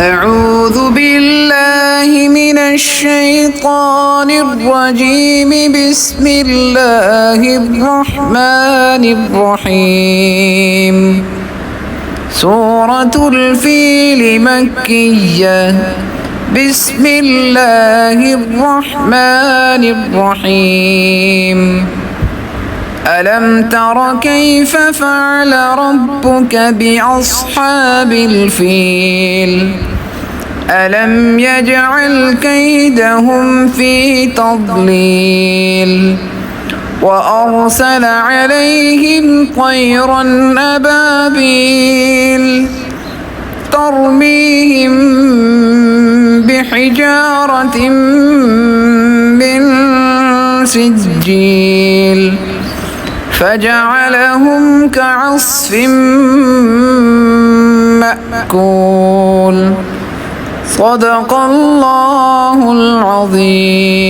أعوذ بالله من الشيطان الرجيم. بسم الله الرحمن الرحيم. سورة الفيل مكية. بسم الله الرحمن الرحيم. ألم تر كيف فعل ربك بأصحاب الفيل؟ ألم يجعل كيدهم في تضليل وأرسل عليهم طيرا أبابيل ترميهم بحجارة من سجيل فجعلهم كعصف مأكول. صدق الله العظيم.